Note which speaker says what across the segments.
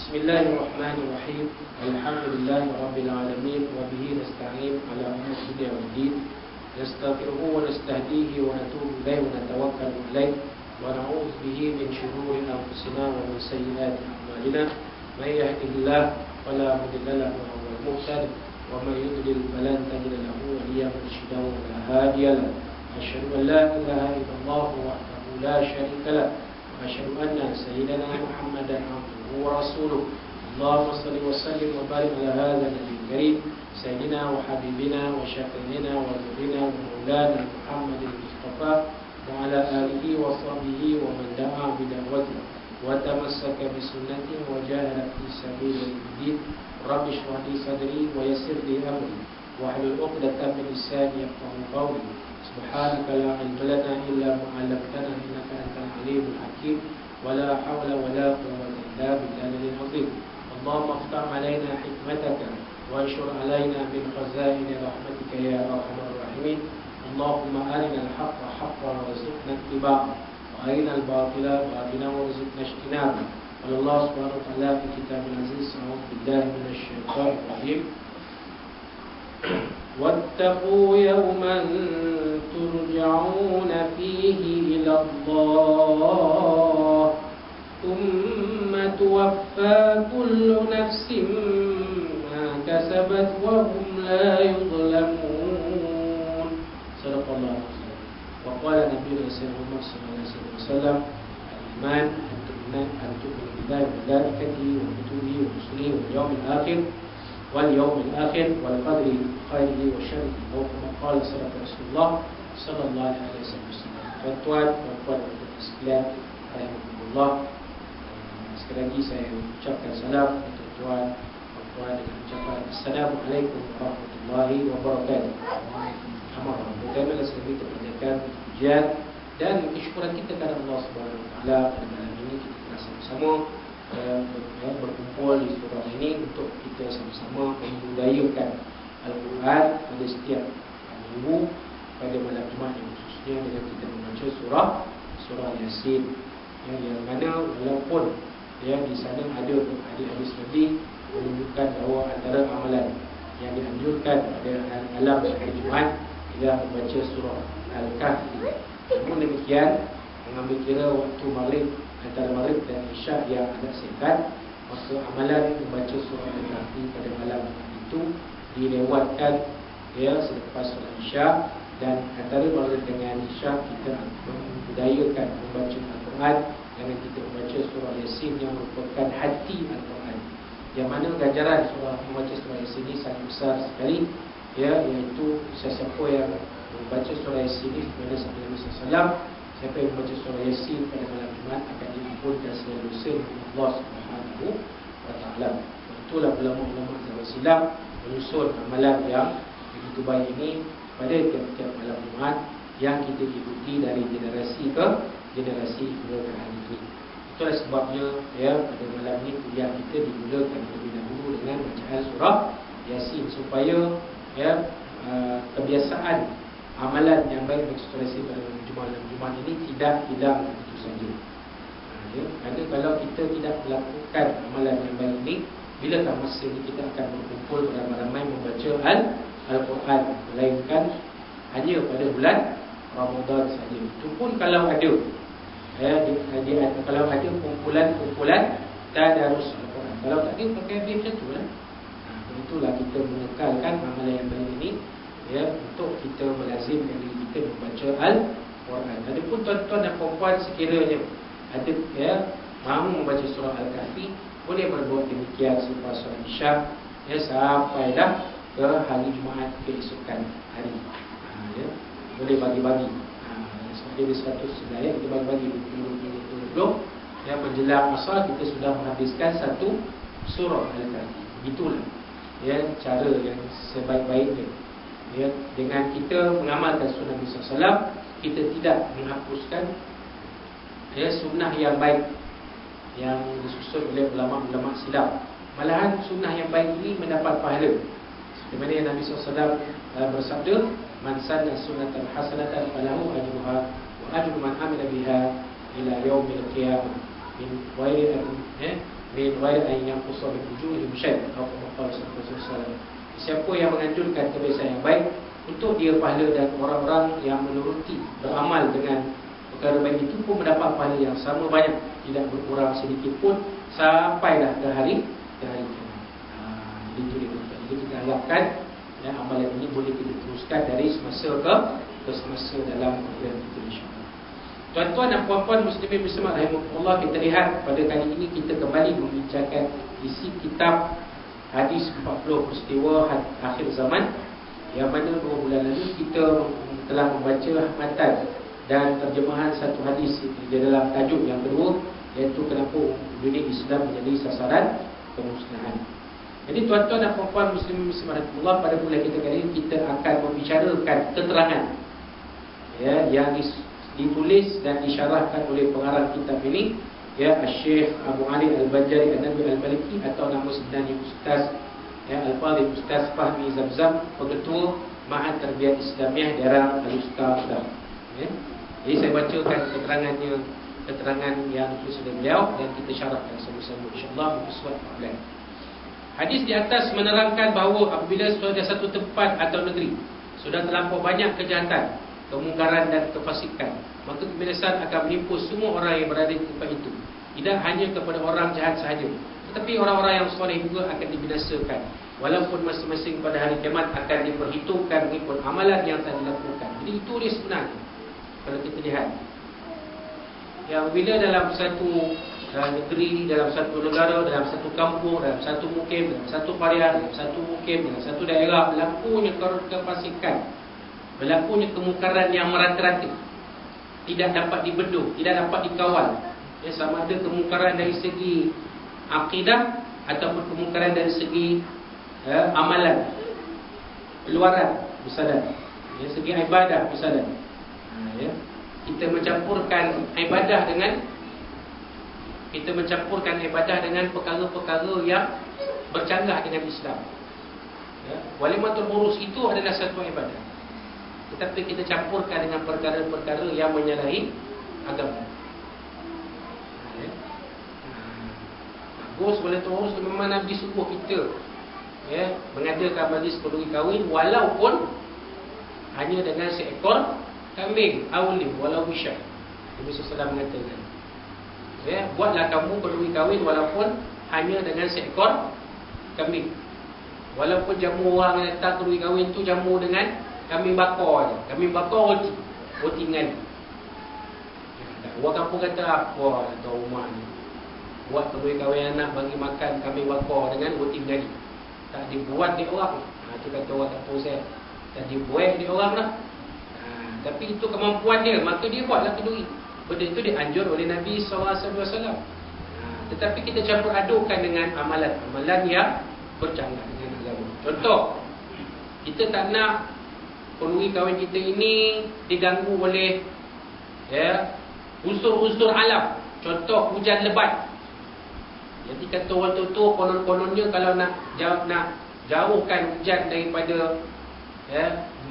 Speaker 1: Bismillahirrahmanirrahim. Alhamdulillahi rabbil alamin wa bihi nasta'in ala umuri dunya waddin. Nastaghfiruhu wa nastahdihi wa natubu ilayhi wa natawakkalu alayhi wa na'udzu bihi min shururi anfusina wa min sayyiati a'malina. May yahdihillahu fala mudilla lahu wa huwal muhtadi wa may yudlil falan tajida lahu waliyyan murshida wa la hadiya lahu. Asyhadu an la ilaha illallah wahdahu la syarika lahu wa asyhadu anna sayyidana Muhammadan abduhu wa rasuluh. Allahumma salli wa sallim wa barik ala hadha nabiyil karim sayyidina wa habibina wa syafi'ina wa nurina wa maulana Muhammadin Mustafa wa ala alihi wa sahbihi wa man da'a bi da'watihi wa tamassaka bi sunnatihi wa jahada fi sabilihi. Rabbi shrah li sadri wa yassir li amri wa hlul 'uqdatam min lisani yafqahu qawli. Subhanaka la ilma lana illa ma 'allamtana innaka antal alimul hakim. wa la hawla wa la quwwata illa billahil azim. Allahumma aftah 'alaina hikmataka wa anshur 'alaina min khazaini rahmatika ya arhamar rahimin. Allahumma arina al-haqqa haqqan warzuqna ittiba'ahu wa arina al-batila batilan warzuqna ijtinabah. Allah subhanahu wa ta'ala fi kitabil aziz. A'udzu billahi minasy syaithanir rajim. واتقوا يوما ترجعون فيه إلى الله ثم توفى كل نفس ما كسبت وهم لا يظلمون. صدق الله العظيم. وقال نبينا محمد صلى الله عليه وسلم: الإيمان أن تؤمن بالله وملائكته وكتبه ورسله واليوم الآخر والقدر خيره وشره. أو كما قال صدق رسول الله صلى الله عليه وسلم. Tuan-tuan dan puan sekalian, rahimahumullah, sekali lagi saya ucapkan salam untuk tuan dan puan dengan ucapan Assalamualaikum warahmatullahi wabarakatuh. Bagaimana sekali kita panjatkan pujian dan kesyukuran kita kepada Allah Subhanahu wa taala pada malam ini kita telah sama-sama berkumpul di surau ini untuk kita sama-sama membudayakan Al-Quran pada setiap minggu pada malam Jumaat, yang khususnya dengan kita membaca surah Yasin, yang mana walaupun di sana ada hadis Nabi menunjukkan bahawa antara amalan yang dianjurkan pada malam hari Jumaat ialah membaca surah Al-Kahfi. Namun demikian, mengambil kira waktu maghrib, antara maghrib dan isyak yang agak singkat, maka amalan membaca surah Al-Kahfi pada malam itu dilewatkan selepas solat isyak. Dan antara maghrib dengan isyak kita membudayakan membaca Al-Quran dengan kita membaca surah Yasin yang merupakan hati Al-Quran, yang mana ganjaran membaca surah Yasin ini sangat besar sekali, iaitu sesiapa yang membaca surah Yasin ini kepada Nabi SAW, siapa yang membaca surah Yasin pada malam Jumaat akan diampunkan segala dosa oleh Allah Subhanahu wa taala. Itulah ulama-ulama zaman silam menyusun amalan yang begitu baik ini pada tiap-tiap malam Jumaat yang kita ikuti dari generasi ke generasi hingga ke hari ini. Itulah sebabnya pada malam ini kuliah kita dimulakan terlebih dahulu dengan bacaan surah Yasin, supaya kebiasaan amalan yang baik berekspresi pada malam Jumaat ini tidak hilang begitu saja. Kerana kalau kita tidak melakukan amalan yang baik ini, bilakah masa ini kita akan berkumpul beramai-ramai membaca Al-Quran, melainkan hanya pada bulan Ramadan saja. Itu pun kalau ada kalau ada kumpulan tadarus Al-Quran. Kalau tak ada, pakai habis macam tu lah. Itulah kita mengekalkan amalan yang baik ini, untuk kita melazimkan diri kita membaca Al-Quran. Adapun tuan-tuan dan puan-puan sekiranya ada mahu membaca surah Al-Kahfi, boleh berbuat demikian selepas solat isyak, sampailah ke hari Jumaat keesokan hari. Boleh bagi-bagi. Seperti di 100 ayat kita bagi-bagi 20 menjelang asar kita sudah menghabiskan satu surah Al-Kahfi. Begitulah cara yang sebaik-baiknya. Dengan kita mengamalkan sunnah Nabi SAW, kita tidak menghapuskan sunnah yang baik yang disusun oleh ulama-ulama silap. Malahan sunnah yang baik ini mendapat pahala. Seperti mana yang Nabi SAW bersabda, man sanna sunnatan hasanatan falahu ajruha wa ajru man amila biha ila yaumil qiyamah min ghairi min riwayat yang qusar al-wujuh syad atau Rasulullah. Siapa yang menganjurkan kebiasaan yang baik untuk dia pahala, dan orang-orang yang menuruti beramal dengan perkara baik itu pun mendapat pahala yang sama banyak, tidak berkurang sedikit pun sampailah ke hari kiamat. Itu dia. Jadi kita harapkan amalan ini boleh kita teruskan dari semasa ke semasa dalam kemudian kita, insya-Allah. Tuan-tuan dan puan-puan muslimin muslimat rahimakumullah, kita lihat pada kali ini kita kembali membincangkan isi kitab Hadis 40 Peristiwa Akhir Zaman, yang mana 2 bulan lalu kita telah membaca matan dan terjemahan satu hadis di dalam tajuk yang kedua, iaitu kenapa dunia Islam menjadi sasaran kemusnahan. Jadi tuan-tuan dan puan-puan muslimin muslimat rahimakumullah, pada bulan kita kali ini kita akan membicarakan keterangan yang ditulis dan disyarahkan oleh pengarang kitab ini, Syekh Abu Ali Al-Bajari An-Nabi Al-Maliki, atau nama sebenarnya Ustaz Al-Fadhil Ustaz Fahmi Zamzam, Pengetua Ma'had Tarbiyat Islamiah Darul Al-Ustaz. Jadi saya bacakan keterangan yang ditulis oleh beliau dan kita syarahkan sama-sama, insya-Allah, muka surat 14. Hadis di atas menerangkan bahawa apabila sudah satu tempat atau negeri sudah terlampau banyak kejahatan, kemungkaran dan kefasikan, maka kebinasaan akan menimpa semua orang yang berada di tempat itu. Tidak hanya kepada orang jahat sahaja, tetapi orang-orang yang soleh juga akan dibinasakan. Walaupun masing-masing pada hari kiamat akan diperhitungkan mengikut amalan yang telah dilakukan. Jadi itu dia sebenarnya. Kalau kita lihat, yang bila dalam satu negeri, dalam satu negara, dalam satu kampung, dalam satu mukim, dalam satu qaryah, dalam satu mukim, dalam satu daerah berlakunya kefasikan, berlakunya kemungkaran yang merata-rata, tidak dapat dibendung, tidak dapat dikawal. Sama ada kemungkaran dari segi akidah ataupun kemungkaran dari segi amalan, luaran misalnya, segi ibadah misalnya. Kita mencampurkan ibadah dengan perkara-perkara yang bercanggah dengan Islam. Walimatul urus itu adalah satu ibadah, tetapi kita campurkan dengan perkara-perkara yang menyalahi agama. Bagus, boleh terus. Memang Nabi suruh kita mengadakan majlis kenduri kahwin, walaupun hanya dengan seekor kambing, awlim, walau bisyah. Nabi SAW mengatakan, buatlah kamu kenduri kahwin walaupun hanya dengan seekor kambing. Walaupun jamu orang yang datang kenduri kahwin tu jamu dengan kambing bakar je. Kambing bakar roti dengan. Orang kampung kata apa atau rumah ni, buat kenduri kahwin anak, bagi makan kambing bakar dengan roti dengan. Tak dibuat di orang. Itu kata orang tak tahu saya. Tak dibuat di orang lah. Tapi itu kemampuan dia, maka dia buatlah kenduri. Benda itu dianjur oleh Nabi SAW. Tetapi kita campur adukkan dengan amalan yang bercanggah dengan agama. Contoh, kita tak nak kenduri kahwin kita ini diganggu oleh unsur-unsur alam. Contoh, hujan lebat. Jadi kata orang tua, konon-kononnya kalau nak jauhkan hujan daripada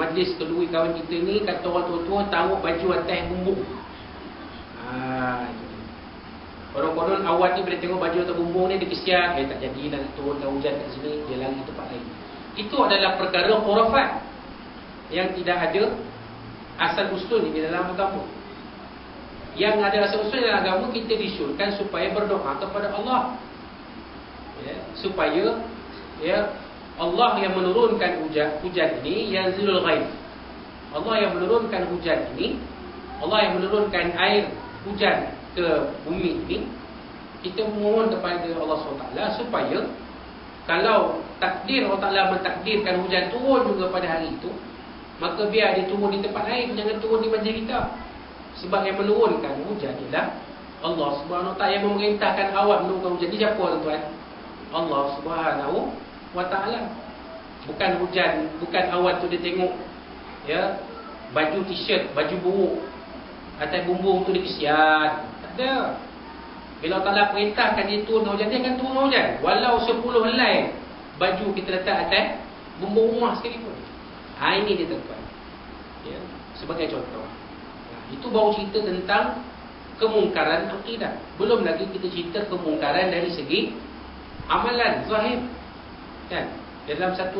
Speaker 1: majlis kenduri kahwin kita ni, kata orang tua taruh baju atas bumbung. Konon-konon awal ni bila tengok baju atas bumbung ni dia kesian, tak jadi nak turunkan hujan kat sini, dia lari tempat lain. Itu adalah perkara khurafat yang tidak ada asal usul di dalam agama. Yang ada asal usul dalam agama, kita disyurkan supaya berdoa kepada Allah, supaya Allah yang menurunkan hujan ini, yanzilul ghaib. Allah yang menurunkan hujan ini, Allah yang menurunkan air hujan ke bumi ini. Kita mohon kepada Allah SWT supaya kalau takdir Allah Ta'ala mentakdirkan hujan turun juga pada hari itu, maka biar dia turun di tempat lain, jangan turun di majlis kita. Sebab yang menurunkan hujan ialah Allah Subhanahu Wa Ta'ala. Yang memerintahkan awak menurunkan hujan ni siapa, tuan-tuan? Allah Subhanahu Wa Ta'ala. Bukan hujan, bukan awak tu dia tengok baju t-shirt, baju buruk atas bumbung tu dia kesian. Tak ada. Bila Allah Ta'ala perintahkan dia turun hujan, dia akan turun hujan. Walau 10 helai baju kita letak atas bumbung rumah sekalipun. Ini dia, tuan-tuan. Sebagai contoh. Itu baru cerita tentang kemungkaran akidah. Belum lagi kita cerita kemungkaran dari segi amalan zahir kan, dalam satu